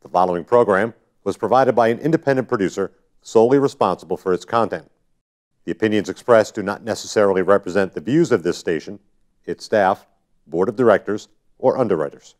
The following program was provided by an independent producer solely responsible for its content. The opinions expressed do not necessarily represent the views of this station, its staff, board of directors, or underwriters.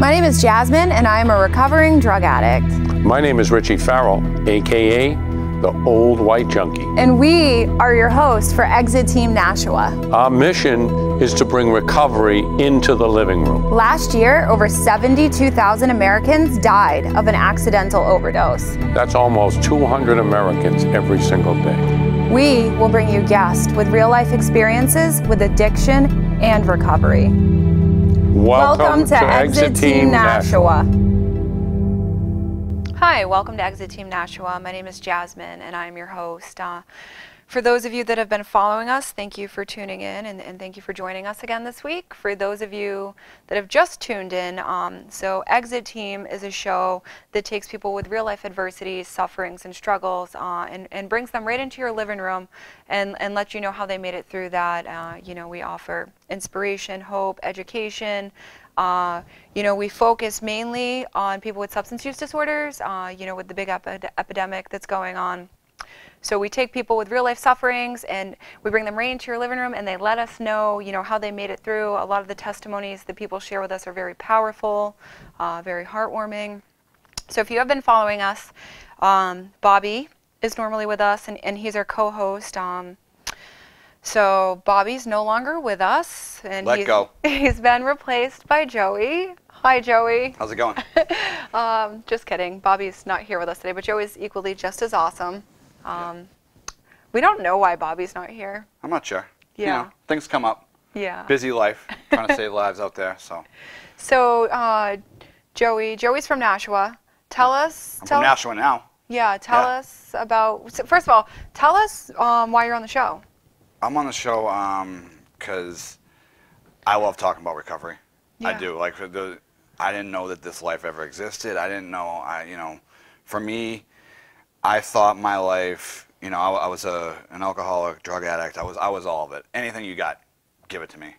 My name is Jasmine, and I am a recovering drug addict. My name is Richie Farrell, a.k.a. the Old White Junkie. And we are your hosts for Exit Team Nashua. Our mission is to bring recovery into the living room. Last year, over 72,000 Americans died of an accidental overdose. That's almost 200 Americans every single day. We will bring you guests with real-life experiences with addiction and recovery. Welcome to Exit Team Nashua. Hi, welcome to Exit Team Nashua. My name is Jasmine, and I'm your host. For those of you that have been following us, thank you for tuning in, and thank you for joining us again this week. For those of you that have just tuned in, so Exit Team is a show that takes people with real-life adversities, sufferings, and struggles, and brings them right into your living room and lets you know how they made it through that. We offer inspiration, hope, education. We focus mainly on people with substance use disorders, with the big epidemic that's going on. So we take people with real life sufferings and we bring them right into your living room, and they let us know, how they made it through. A lot of the testimonies that people share with us are very powerful, very heartwarming. So if you have been following us, Bobby is normally with us, and he's our co-host. So Bobby's no longer with us, and he's been replaced by Joey. Hi, Joey. How's it going? Just kidding. Bobby's not here with us today, but Joey's equally just as awesome. We don't know why Bobby's not here. I'm not sure. Yeah. Things come up. Yeah. Busy life, trying to save lives out there. So Joey's from Nashua. Tell us. I'm from Nashua now. Yeah. Tell us about. So first of all, tell us why you're on the show. I'm on the show because I love talking about recovery. Yeah. I do. I didn't know that this life ever existed. I didn't know. For me, I thought my life. I was an alcoholic, drug addict. I was all of it. Anything you got, give it to me.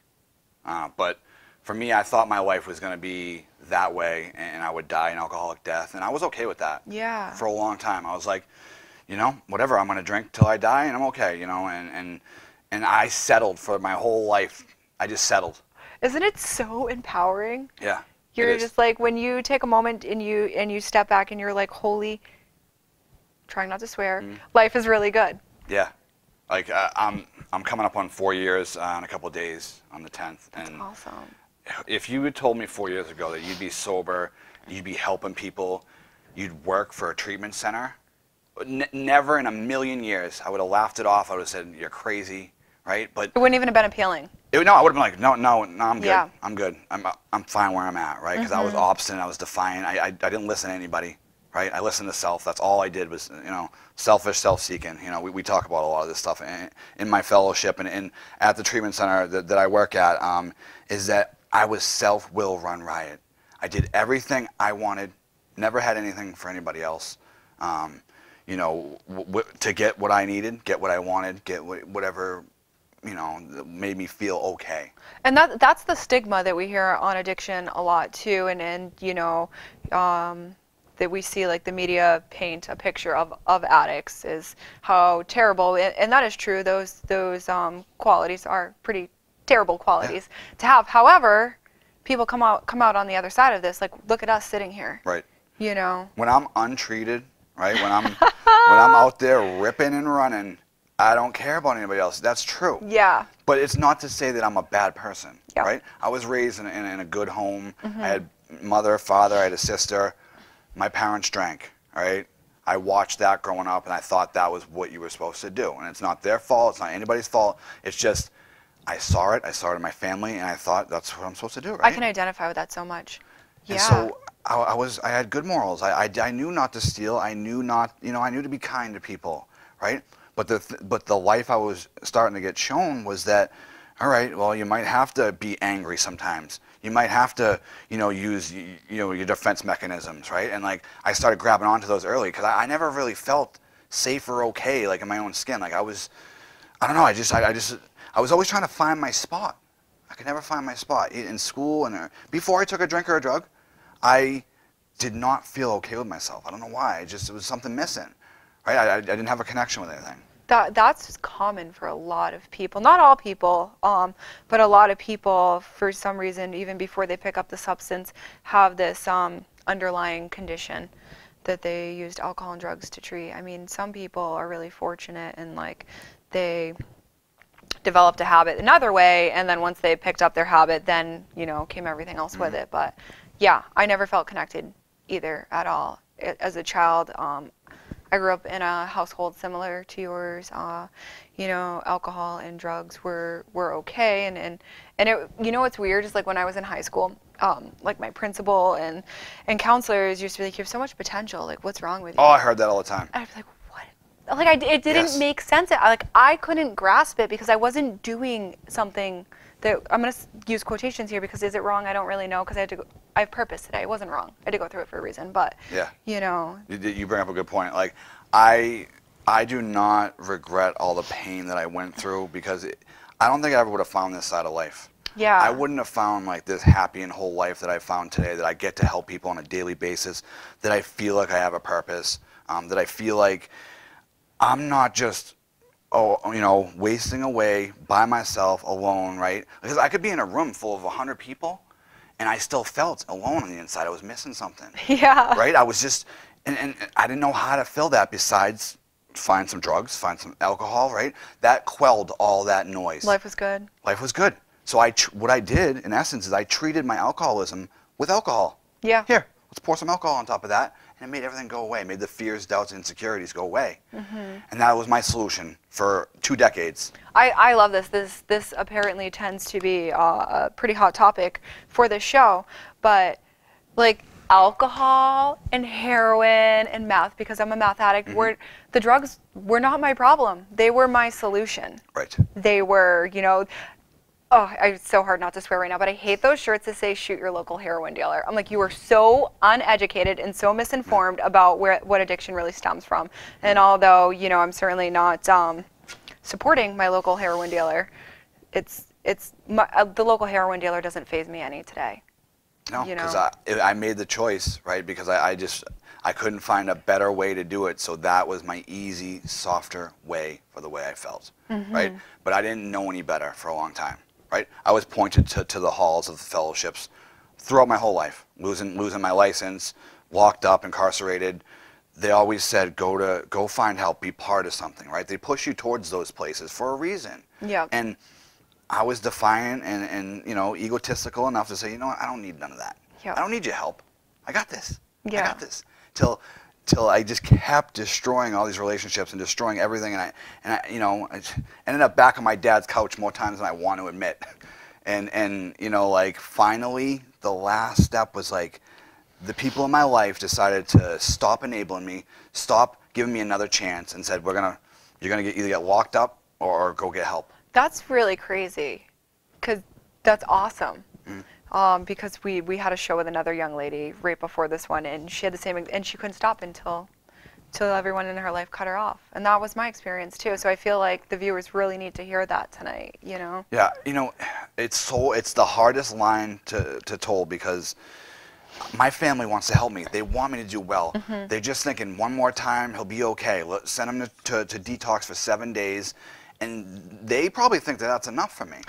But for me, I thought my life was going to be that way, and I would die an alcoholic death, and I was okay with that. Yeah. For a long time, I was like, whatever. I'm going to drink till I die, and I'm okay. And I settled for my whole life. I just settled. Isn't it so empowering? Yeah. You're just like, when you take a moment and you step back and you're like, holy, trying not to swear, life is really good. Yeah. I'm coming up on 4 years in a couple of days on the 10th. That's and awesome. If you had told me 4 years ago that you'd be sober, you'd be helping people, you'd work for a treatment center, never in a million years. I would have laughed it off. I would have said, you're crazy, right? But it wouldn't even have been appealing. I would have been like, no, I'm good. Yeah. I'm good. I'm fine where I'm at, right? Because I was obstinate. I was defiant. I didn't listen to anybody, right? I listened to self. That's all I did was, selfish, self-seeking. We talk about a lot of this stuff in my fellowship and at the treatment center that I work at, is that I was self-will run riot. I did everything I wanted, never had anything for anybody else. To get what I needed, get what I wanted, get whatever, made me feel okay. And that's the stigma that we hear on addiction a lot too, and that we see, like, the media paint a picture of addicts is how terrible, and that is true. Those qualities are pretty terrible qualities to have. However, people come out on the other side of this. Like, look at us sitting here. Right. When I'm untreated, right? When I'm out there ripping and running, I don't care about anybody else. That's true. Yeah. But it's not to say that I'm a bad person, yeah. right? I was raised in a good home. I had mother, father, I had a sister. My parents drank, all right? I watched that growing up, and I thought that was what you were supposed to do. And it's not their fault. It's not anybody's fault. It's just I saw it in my family, and I thought that's what I'm supposed to do, right? I can identify with that so much. Yeah. And so I had good morals. I knew not to steal. I knew I knew to be kind to people, right? But the life I was starting to get shown was that, all right, well, you might have to be angry sometimes. You might have to, use, your defense mechanisms, right? And I started grabbing onto those early because I never really felt safe or okay, in my own skin. I was, I don't know, I was always trying to find my spot. I could never find my spot in school. And before I took a drink or a drug, I did not feel okay with myself. I don't know why. It was something missing, right? I didn't have a connection with anything. That's common for a lot of people. Not all people, but a lot of people, for some reason, even before they pick up the substance, have this underlying condition that they used alcohol and drugs to treat. I mean, some people are really fortunate and like they developed a habit another way, and then once they picked up their habit, then, you know, came everything else with it. But yeah, I never felt connected either at all. As a child, I grew up in a household similar to yours. You know, alcohol and drugs were okay, and it, you know, what's weird is like when I was in high school, like my principal and counselors used to be like, "You have so much potential. Like, what's wrong with you?" Oh, I heard that all the time. I'd be like, "What?" Like, it didn't make sense. I couldn't grasp it because I wasn't doing something that, I'm gonna use quotations here because is it wrong? I don't really know, because I have purpose today. It wasn't wrong. I had to go through it for a reason, but yeah, you know. You bring up a good point. Like, I do not regret all the pain that I went through, because I don't think I ever would have found this side of life. Yeah. I wouldn't have found like this happy and whole life that I found today, that I get to help people on a daily basis, that I feel like I have a purpose, that I feel like I'm not just, you know, wasting away by myself alone, right? Because I could be in a room full of 100 people and I still felt alone on the inside. I was missing something. Yeah. Right? I was just, and I didn't know how to fill that besides find some drugs, find some alcohol, right? That quelled all that noise. Life was good. Life was good. So what I did, in essence, is I treated my alcoholism with alcohol. Yeah. Here, let's pour some alcohol on top of that. And it made everything go away. It made the fears, doubts, insecurities go away. And that was my solution for 2 decades. I love this. This apparently tends to be a pretty hot topic for this show. But like alcohol and heroin and meth, because I'm a meth addict, the drugs were not my problem. They were my solution. Right. They were, you know, oh, it's so hard not to swear right now, but I hate those shirts that say "shoot your local heroin dealer." I'm like, you are so uneducated and so misinformed about what addiction really stems from. And although, you know, I'm certainly not supporting my local heroin dealer, the local heroin dealer doesn't faze me any today. No, you know? because I made the choice, right? Because I couldn't find a better way to do it, so that was my easy, softer way for the way I felt, right? But I didn't know any better for a long time. Right? I was pointed to the halls of the fellowships throughout my whole life, losing my license, locked up, incarcerated. They always said, go find help, be part of something, right? They push you towards those places for a reason. Yeah. And I was defiant and you know, egotistical enough to say, you know what, I don't need none of that. Yep. I don't need your help. I got this. Yeah. I got this. Till I just kept destroying all these relationships and destroying everything, and I you know, I ended up back on my dad's couch more times than I want to admit, and you know, like finally the last step was like the people in my life decided to stop enabling me, stop giving me another chance, and said, you're gonna either get locked up or go get help. That's really crazy, because that's awesome. Because we had a show with another young lady right before this one, and she had the same, and she couldn't stop until everyone in her life cut her off, and that was my experience too. So I feel like the viewers really need to hear that tonight, you know. Yeah, you know, it's the hardest line to tell, because my family wants to help me. They want me to do well. They're just thinking, one more time, he'll be okay. Let's send him to detox for 7 days. And they probably think that that's enough for me.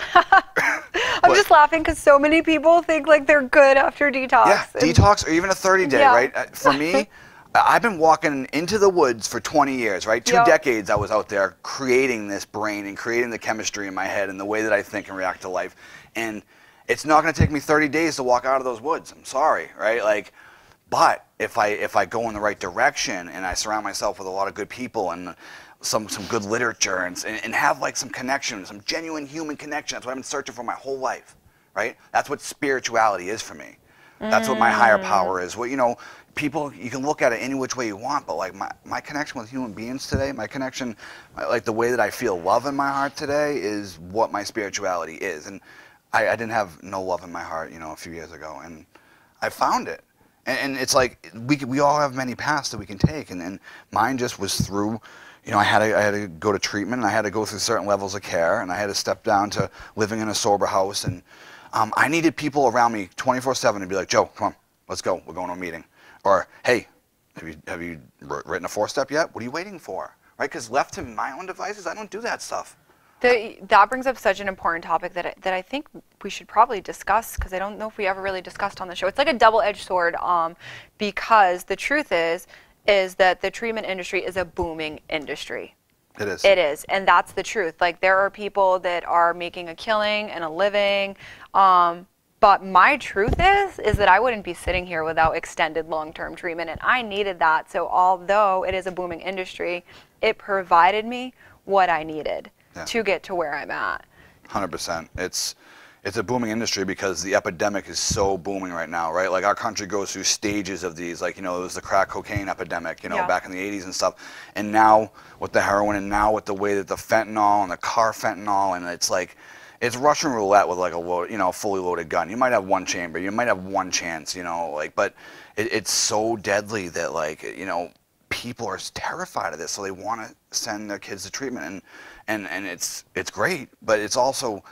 I'm just laughing because so many people think like they're good after detox. Yeah, detox or even a 30-day, right? For me, I've been walking into the woods for 20 years, right? 2 decades I was out there creating this brain and creating the chemistry in my head and the way that I think and react to life. And it's not going to take me 30 days to walk out of those woods. I'm sorry, right? Like, but if I go in the right direction and I surround myself with a lot of good people and some good literature and have like some connection, some genuine human connection. That's what I've been searching for my whole life, right? That's what spirituality is for me. That's what my higher power is. What, you know, people, you can look at it any which way you want, but like my connection with human beings today, my connection, like the way that I feel love in my heart today is what my spirituality is. And I didn't have no love in my heart, you know, a few years ago, and I found it. And it's like we all have many paths that we can take, and mine just was through, you know, I had to go to treatment, and I had to go through certain levels of care, and I had to step down to living in a sober house, and I needed people around me 24/7 to be like, Joe, come on, let's go, we're going to a meeting. Or, hey, have you written a 4-step yet? What are you waiting for? Right? Because left to my own devices, I don't do that stuff. That brings up such an important topic that I think we should probably discuss, because I don't know if we ever really discussed on the show. It's like a double-edged sword, because the truth is that the treatment industry is a booming industry. It is. It is, and that's the truth. Like, there are people that are making a killing and a living, but my truth is that I wouldn't be sitting here without extended long-term treatment, and I needed that. So although it is a booming industry, it provided me what I needed to get to where I'm at. 100%. It's a booming industry because the epidemic is so booming right now, right? Like, our country goes through stages of these, like, you know, it was the crack cocaine epidemic, you know, back in the 80s and stuff. And now with the heroin, and now with the way that the fentanyl and the car fentanyl, and it's like, it's Russian roulette with like a fully loaded gun. You might have one chamber, you might have one chance, you know, like, but it's so deadly that, like, you know, people are terrified of this, so they want to send their kids to treatment, and it's great, but it's also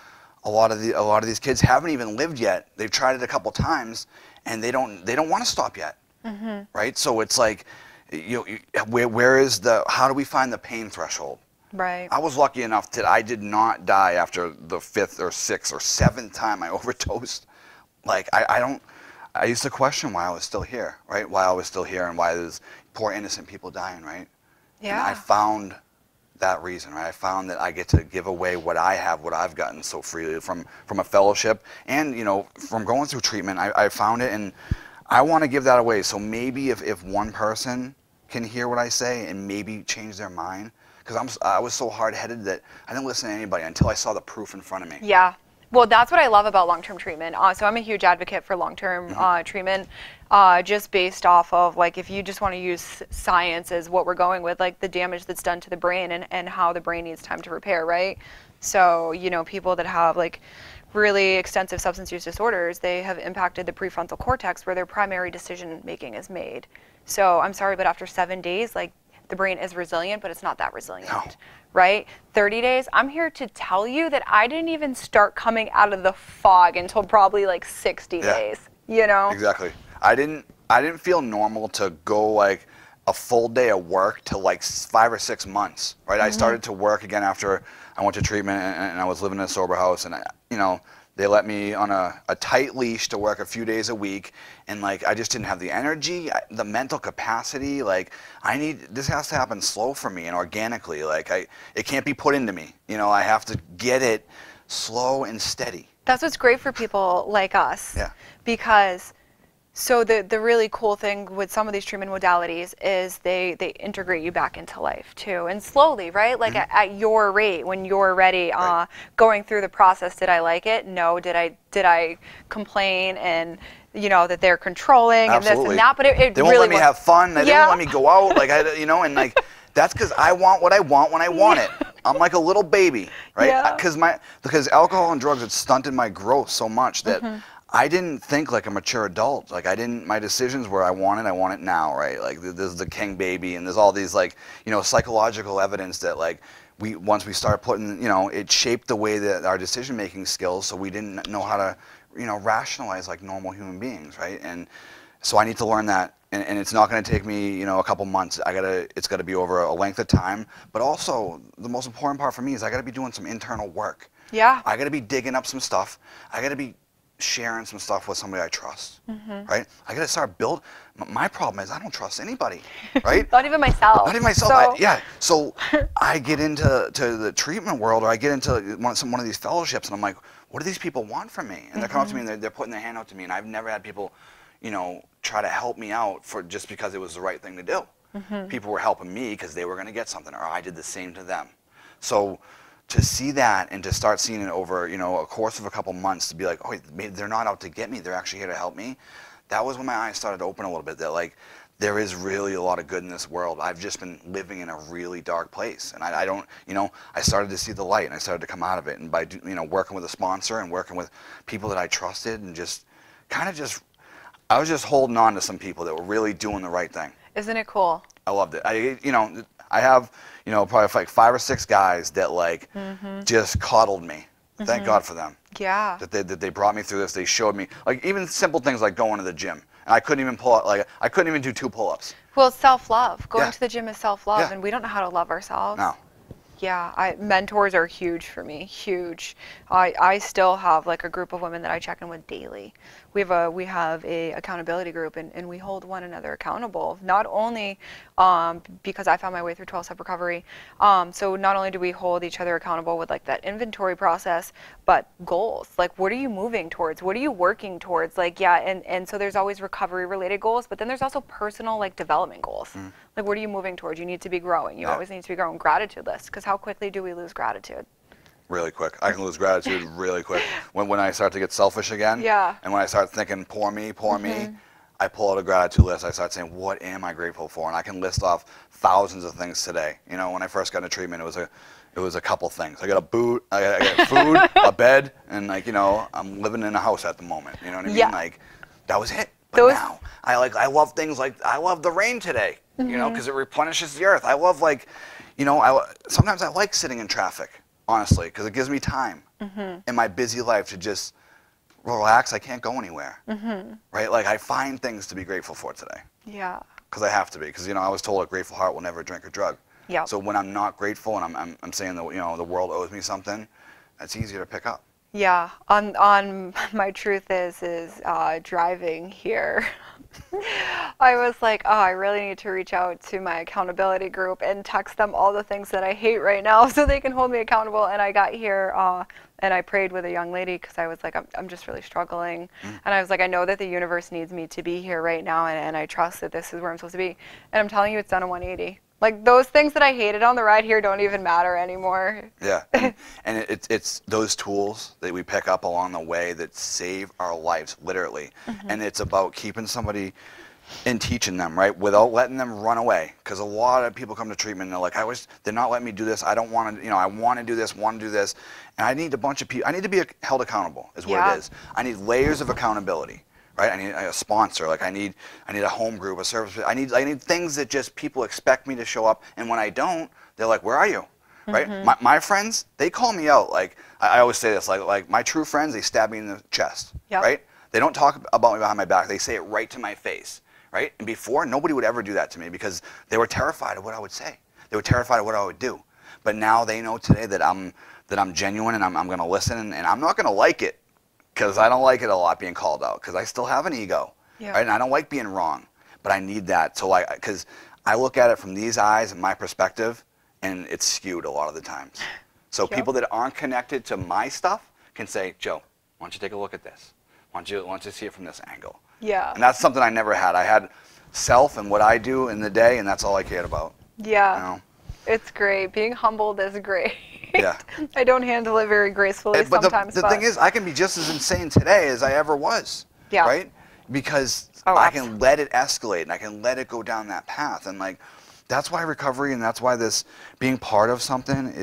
a lot of these kids haven't even lived yet. They've tried it a couple times, and they don't want to stop yet, right? So it's like, how do we find the pain threshold? Right. I was lucky enough that I did not die after the 5th or 6th or 7th time I overdosed. Like, I used to question why I was still here, right? Why I was still here, and why there's poor innocent people dying, right? Yeah. And I found that reason, right? I found that I get to give away what I have, what I've gotten so freely from a fellowship, and, you know, from going through treatment. I found it, and I want to give that away. So maybe if one person can hear what I say and maybe change their mind, because I was so hard-headed that I didn't listen to anybody until I saw the proof in front of me. Yeah. Well, that's what I love about long-term treatment. So I'm a huge advocate for long-term treatment, just based off of, like, if you just want to use science as what we're going with, like the damage that's done to the brain and how the brain needs time to repair, right? So, you know, people that have, like, really extensive substance use disorders, they have impacted the prefrontal cortex, where their primary decision making is made. So I'm sorry, but after 7 days, like, the brain is resilient, but it's not that resilient, right? 30 days, I'm here to tell you that I didn't even start coming out of the fog until probably like 60 days, you know? Exactly. I didn't feel normal to go like a full day of work to like 5 or 6 months, right? I started to work again after I went to treatment, and I was living in a sober house, and you know, they let me on a tight leash to work a few days a week, and like, I just didn't have the energy, the mental capacity. Like, this has to happen slow for me and organically. Like, it can't be put into me. You know, I have to get it slow and steady. That's what's great for people like us. Yeah. Because, so the really cool thing with some of these treatment modalities is they integrate you back into life too, and slowly, right? Like at your rate, when you're ready, going through the process. Did I like it? No. Did I complain and, you know, that they're controlling and this and that? But it they really won't let me have fun. They don't let me go out. Like, you know, and like, that's because I want what I want when I want it. I'm like a little baby, right? Because alcohol and drugs had stunted my growth so much that I didn't think like a mature adult. Like, my decisions were, I want it now, right? Like, this is the king baby, and there's all these, like, you know, psychological evidence that, like, once we started putting, you know, it shaped the way that our decision-making skills, so we didn't know how to, you know, rationalize like normal human beings, right? And so I need to learn that, and it's not going to take me, you know, a couple months. It's got to be over a length of time, but also the most important part for me is I got to be doing some internal work. Yeah. I got to be digging up some stuff. I got to be sharing some stuff with somebody I trust, right? I got to start my problem is I don't trust anybody, right? Not even myself. Not even myself. So I get into the treatment world, or I get into one of these fellowships, and I'm like, what do these people want from me? And they're coming up to me, and they're putting their hand out to me, and I've never had people, you know, try to help me out just because it was the right thing to do. People were helping me because they were going to get something, or I did the same to them. So to see that, and to start seeing it over, you know, a course of a couple months, to be like, oh, maybe they're not out to get me, they're actually here to help me. That was when my eyes started to open a little bit, that like, there is really a lot of good in this world. I've just been living in a really dark place, and I don't, you know, I started to see the light, and I started to come out of it, and by, you know, working with a sponsor and working with people that I trusted, and just I was just holding on to some people that were really doing the right thing. Isn't it cool? I loved it. You know, I have, you know, probably like 5 or 6 guys that like just coddled me. Thank God for them. Yeah. That they brought me through this. They showed me, like, even simple things like going to the gym. And I couldn't even pull out, like, I couldn't even do 2 pull-ups. Well, self-love. Going Yeah. to the gym is self-love, Yeah. and we don't know how to love ourselves. No. Yeah, mentors are huge for me, huge. I still have like a group of women that I check in with daily. We have a accountability group, and we hold one another accountable. Not only because I found my way through 12-step recovery, so not only do we hold each other accountable with like that inventory process, but goals. Like, what are you moving towards? What are you working towards? Like, yeah, and so there's always recovery related goals, but then there's also personal like development goals. Like, what are you moving towards? You need to be growing. You always need to be growing. Gratitude list, because how quickly do we lose gratitude? Really quick. I can lose gratitude really quick. When I start to get selfish again, Yeah. and when I start thinking, poor me, I pull out a gratitude list. I start saying, what am I grateful for? And I can list off thousands of things today. You know, when I first got into treatment, it was a couple things. I got a boot, I got food, a bed, and like, you know, I'm living in a house at the moment. You know what I mean? Yeah. Like, that was it. But now, I love things like, I love the rain today, you know, because it replenishes the earth. I love, like, you know, sometimes I like sitting in traffic, honestly, because it gives me time in my busy life to just relax. I can't go anywhere, right? Like, I find things to be grateful for today. Yeah. Because I have to be. Because, you know, I was told a grateful heart will never drink or drug. Yeah. So when I'm not grateful and I'm saying that, you know, the world owes me something, that's easier to pick up. Yeah. On my truth is driving here. I was like, oh, I really need to reach out to my accountability group and text them all the things that I hate right now so they can hold me accountable. And I got here and I prayed with a young lady because I was like, I'm just really struggling. And I was like, I know that the universe needs me to be here right now, and I trust that this is where I'm supposed to be. And I'm telling you, it's done a 180. Like, those things that I hated on the ride here don't even matter anymore. Yeah, and it's those tools that we pick up along the way that save our lives, literally. And it's about keeping somebody and teaching them, right, without letting them run away. Because a lot of people come to treatment and they're like, they're not letting me do this. I don't want to, you know, I want to do this, and I need a bunch of people. I need to be held accountable, is what it is. I need layers of accountability. Right? I need a sponsor. Like, I need a home group, a service. I need things that just people expect me to show up. And when I don't, they're like, "Where are you?" Right? My friends, they call me out. Like, I always say this. Like my true friends, they stab me in the chest. Yep. Right? They don't talk about me behind my back. They say it right to my face. Right? And before, nobody would ever do that to me because they were terrified of what I would say. They were terrified of what I would do. But now they know today that I'm genuine and I'm going to listen and I'm not going to like it. Because I don't like it a lot being called out, because I still have an ego, right? And I don't like being wrong, but I need that. So, like, because I look at it from these eyes and my perspective, and it's skewed a lot of the times. So people that aren't connected to my stuff can say, Joe, why don't you take a look at this? Why don't you see it from this angle? Yeah. And that's something I never had. I had self and what I do in the day, and that's all I cared about. Yeah. You know? It's great. Being humbled is great. Yeah. I don't handle it very gracefully But sometimes. the thing is, I can be just as insane today as I ever was. Yeah. Right? Because I can let it escalate and I can let it go down that path. And like, that's why recovery and that's why this being part of something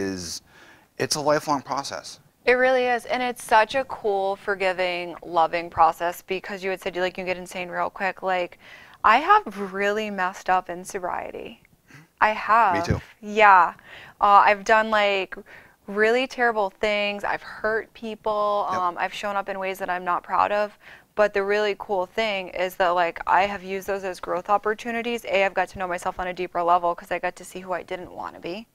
it's a lifelong process. It really is. And it's such a cool, forgiving, loving process because you had said like you get insane real quick. Like, I have really messed up in sobriety. I have. Me too. Yeah. I've done like really terrible things. I've hurt people. I've shown up in ways that I'm not proud of. But the really cool thing is that like I have used those as growth opportunities. I've got to know myself on a deeper level because I got to see who I didn't want to be.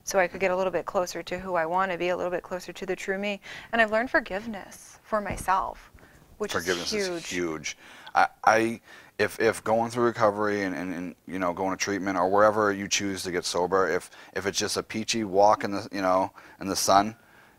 So I could get a little bit closer to who I want to be, a little bit closer to the true me. And I've learned forgiveness for myself, which is huge. Forgiveness is huge. If going through recovery and you know, going to treatment or wherever you choose to get sober, if it's just a peachy walk in the sun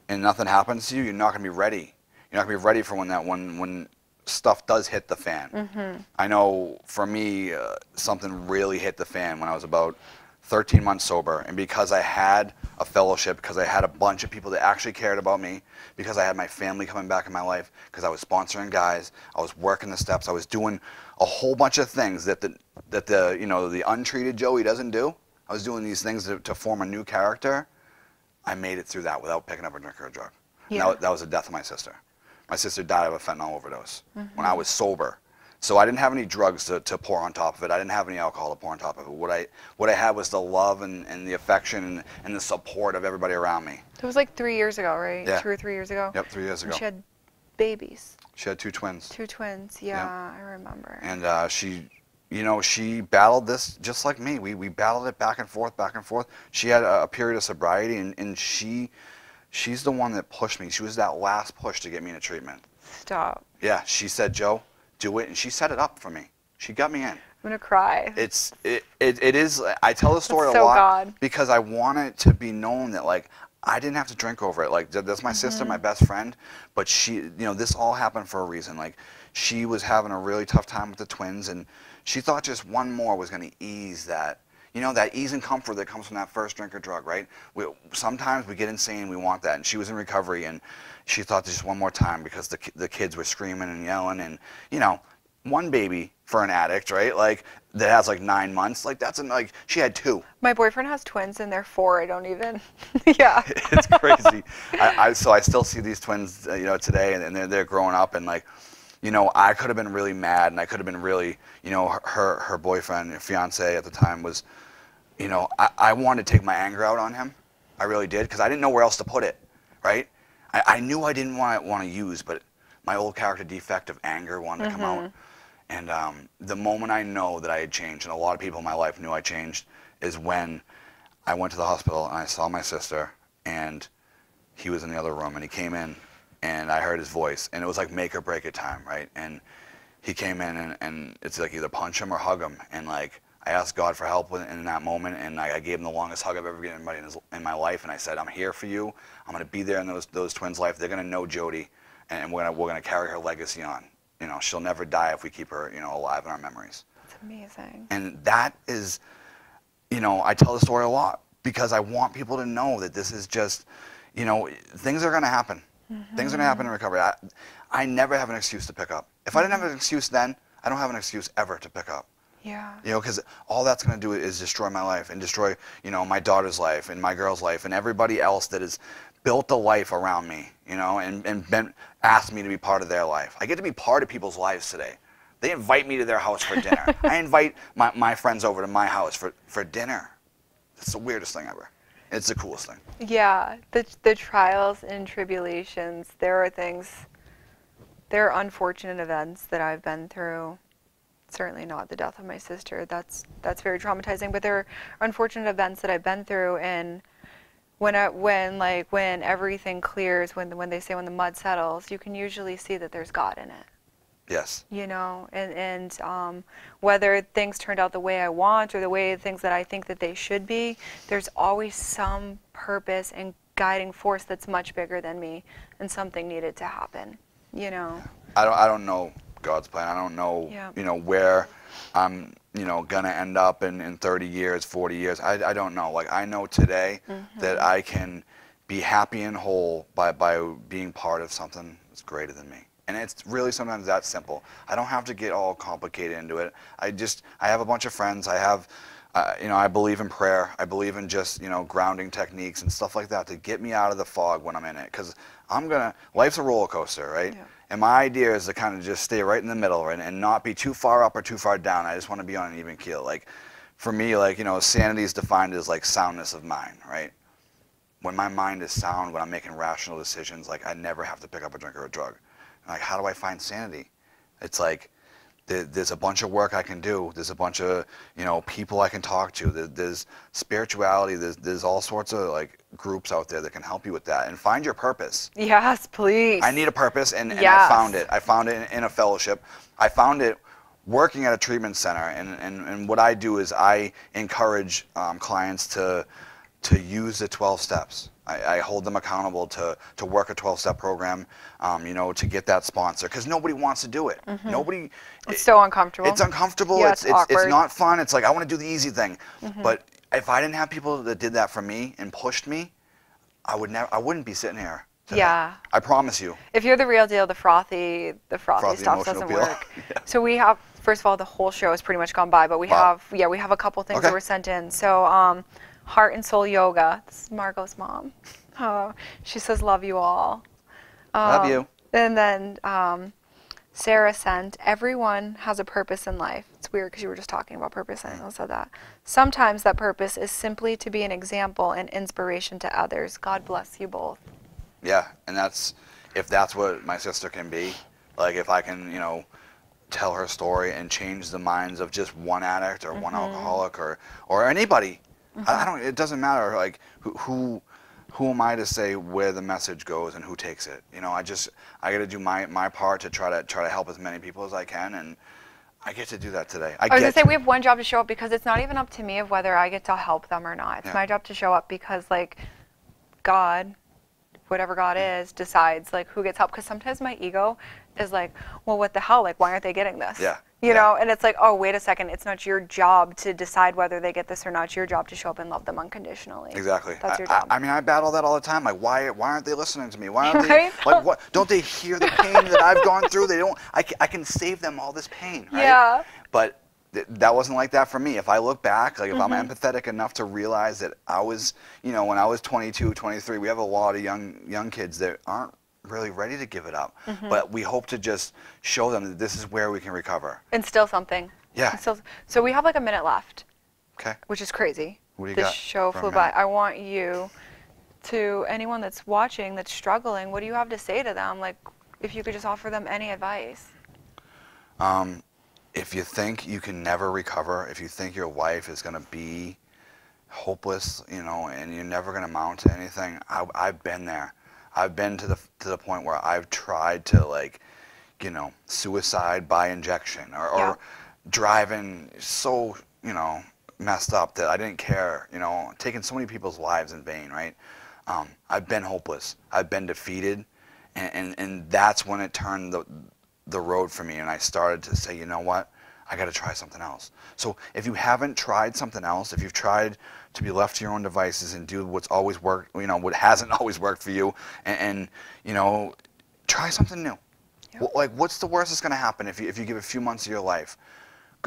and nothing happens to you, you're not going to be ready. You're not going to be ready for when stuff does hit the fan. I know for me, something really hit the fan when I was about 13 months sober, and because I had a fellowship, because I had a bunch of people that actually cared about me, because I had my family coming back in my life, because I was sponsoring guys, I was working the steps, I was doing a whole bunch of things that the untreated Joey doesn't do. I was doing these things to form a new character. I made it through that without picking up a drink or a drug. Yeah. That was the death of my sister. My sister died of a fentanyl overdose when I was sober. So I didn't have any drugs to pour on top of it. I didn't have any alcohol to pour on top of it. What I had was the love and the affection and the support of everybody around me. It was like 3 years ago, right? Yeah. 2 or 3 years ago? Yep, 3 years ago. And she had babies. She had 2 twins. 2 twins, yeah, I remember. And she battled this just like me. We battled it back and forth, back and forth. She had a period of sobriety, and she's the one that pushed me. She was that last push to get me into treatment. Stop. Yeah, she said, Joe, do it, and she set it up for me. She got me in. I'm gonna cry. It is. I tell the story That's a lot God. because I want it to be known that like I didn't have to drink over it. Like that's my sister, my best friend, but she, this all happened for a reason. Like she was having a really tough time with the twins, and she thought just one more was going to ease that. That ease and comfort that comes from that first drink or drug, right? Sometimes we get insane, we want that. And she was in recovery, and she thought just one more time because the kids were screaming and yelling. And, one baby for an addict, right? Like, that has like 9 months. Like, she had 2. My boyfriend has twins, and they're 4. I don't even, yeah. It's crazy. So I still see these twins, today, and they're growing up, and like, I could have been really mad, and I could have been really, her boyfriend, her fiance at the time was, I wanted to take my anger out on him. I really did, because I didn't know where else to put it, right? I knew I didn't want to use, but my old character defect of anger wanted to come out. And the moment I know that I had changed, and a lot of people in my life knew I changed, is when I went to the hospital and I saw my sister, and he was in the other room, and he came in, and I heard his voice, and it was like make or break it time, right? And he came in, and it's like either punch him or hug him, and like I asked God for help in that moment, and I gave him the longest hug I've ever given anybody in my life, and I said, I'm here for you. I'm going to be there in those twins' life. They're going to know Jody, and we're gonna carry her legacy on. She'll never die if we keep her, alive in our memories. That's amazing. And that is, I tell the story a lot because I want people to know that this is just, things are going to happen. Things are going to happen in recovery. I never have an excuse to pick up. If I didn't have an excuse then, I don't have an excuse ever to pick up. Yeah. Because all that's going to do is destroy my life and destroy, my daughter's life and my girl's life and everybody else that has built a life around me, and asked me to be part of their life. I get to be part of people's lives today. They invite me to their house for dinner. I invite my friends over to my house for dinner. It's the weirdest thing ever. It's the coolest thing. Yeah, the trials and tribulations, there are unfortunate events that I've been through. Certainly not the death of my sister. That's very traumatizing, but there are unfortunate events that I've been through, and when everything clears, when they say when the mud settles, you can usually see that there's God in it. Yes. And whether things turned out the way I want or the way things that I think that they should be, there's always some purpose and guiding force that's much bigger than me, and something needed to happen. I don't know God's plan. I don't know, where I'm, gonna end up in 30 years, 40 years. I don't know. Like I know today that I can be happy and whole by being part of something that's greater than me. And it's really sometimes that simple. I don't have to get all complicated into it. I have a bunch of friends. I have, I believe in prayer. I believe in just, grounding techniques and stuff like that to get me out of the fog when I'm in it. Because life's a roller coaster, right? Yeah. And my idea is to kind of just stay right in the middle, right, and not be too far up or too far down. I just want to be on an even keel. Like, for me, like, sanity is defined as like soundness of mind, right? When my mind is sound, when I'm making rational decisions, like I never have to pick up a drink or a drug. Like, how do I find sanity? It's like there's a bunch of work I can do. There's a bunch of people I can talk to. There's spirituality. There's all sorts of like groups out there that can help you with that and find your purpose. Yes, please. I need a purpose, and yes. I found it. I found it in a fellowship. I found it working at a treatment center, and what I do is I encourage clients to use the 12 steps. I hold them accountable to work a 12-step program, to get that sponsor, because nobody wants to do it. Nobody. It's so uncomfortable. It's uncomfortable. Yeah, it's not fun. It's like I want to do the easy thing. But if I didn't have people that did that for me and pushed me, I wouldn't be sitting here today. Yeah. I promise you. If you're the real deal, the frothy stuff doesn't work. Yeah. So we have, first of all, the whole show has pretty much gone by, but we have a couple things that were sent in. So Heart and Soul Yoga. This is Margot's mom. She says, love you all. Love you. And then Sarah sent, everyone has a purpose in life. It's weird because you were just talking about purpose and I said that. Sometimes that purpose is simply to be an example and inspiration to others. God bless you both. Yeah, and if that's what my sister can be, like if I can, tell her story and change the minds of just one addict or one alcoholic or anybody. It doesn't matter, like who am I to say where the message goes and who takes it? I got to do my part to try to help as many people as I can, and I get to do that today. I was going to say we have one job to show up, because it's not even up to me of whether I get to help them or not. It's my job to show up, because like God, whatever God is, decides like who gets help. Because sometimes my ego is like, well, what the hell? Like, why aren't they getting this? Yeah. You know, and it's like, oh, wait a second. It's not your job to decide whether they get this or not. It's your job to show up and love them unconditionally. Exactly. That's your job. I mean, I battle that all the time. Like, why aren't they listening to me? Why aren't Right? they, like, what? Don't they hear the pain that I've gone through? They don't. I can save them all this pain, right? Yeah. But that wasn't like that for me. If I look back, like if I'm empathetic enough to realize that I was, when I was 22, 23, we have a lot of young kids that aren't really ready to give it up. But we hope to just show them that this is where we can recover. Instill something. Yeah. So we have like a minute left. Okay. Which is crazy. What do you this got show for a flew by. minute? I want you to, anyone that's watching, that's struggling, what do you have to say to them? Like, if you could just offer them any advice. If you think you can never recover, if you think your life is going to be hopeless, and you're never going to amount to anything, I've been there. I've been to the point where I've tried to suicide by injection or driving so, messed up that I didn't care, taking so many people's lives in vain, right? I've been hopeless. I've been defeated, and that's when it turned the road for me, and I started to say, you know what? I got to try something else. So if you haven't tried something else, if you've tried to be left to your own devices and do what's always worked, what hasn't always worked for you, and try something new. Yep. Like, what's the worst that's going to happen if you give a few months of your life?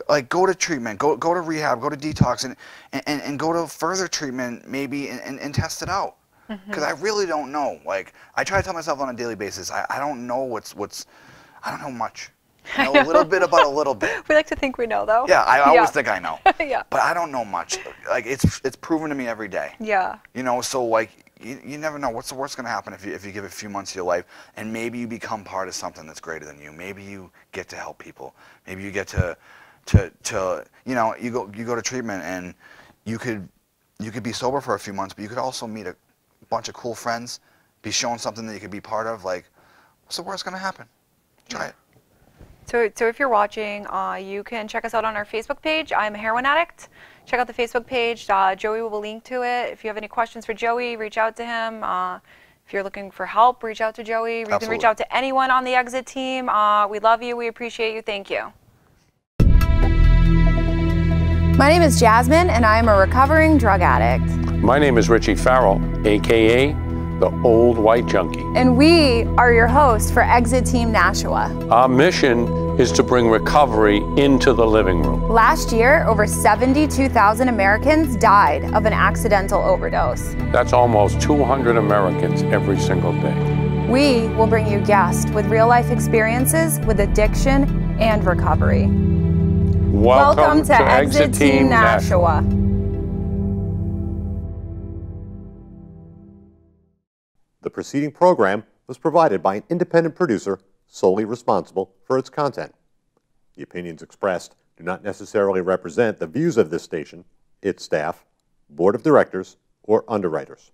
Like, go to treatment, go to rehab, go to detox, and go to further treatment maybe and test it out. Because I really don't know. Like, I try to tell myself on a daily basis, I don't know I don't know much. I know a little bit about a little bit. We like to think we know, though. Yeah, I always think I know. Yeah. But I don't know much. Like, it's proven to me every day. Yeah. So like, you never know what's the worst going to happen if you give a few months of your life, and maybe you become part of something that's greater than you. Maybe you get to help people. Maybe you get to you go to treatment, and you could be sober for a few months, but you could also meet a bunch of cool friends, be shown something that you could be part of. Like, what's the worst going to happen? Try it. So if you're watching, you can check us out on our Facebook page. I'm a heroin addict. Check out the Facebook page. Joey will link to it. If you have any questions for Joey, reach out to him. If you're looking for help, reach out to Joey. You can reach out to anyone on the Exit team. We love you. We appreciate you. Thank you. My name is Jasmine, and I am a recovering drug addict. My name is Richie Farrell, a.k.a. the Old White Junkie. And we are your hosts for Exit Team Nashua. Our mission is to bring recovery into the living room. Last year, over 72,000 Americans died of an accidental overdose. That's almost 200 Americans every single day. We will bring you guests with real-life experiences with addiction and recovery. Welcome to Exit Team Nashua. The preceding program was provided by an independent producer solely responsible for its content. The opinions expressed do not necessarily represent the views of this station, its staff, board of directors, or underwriters.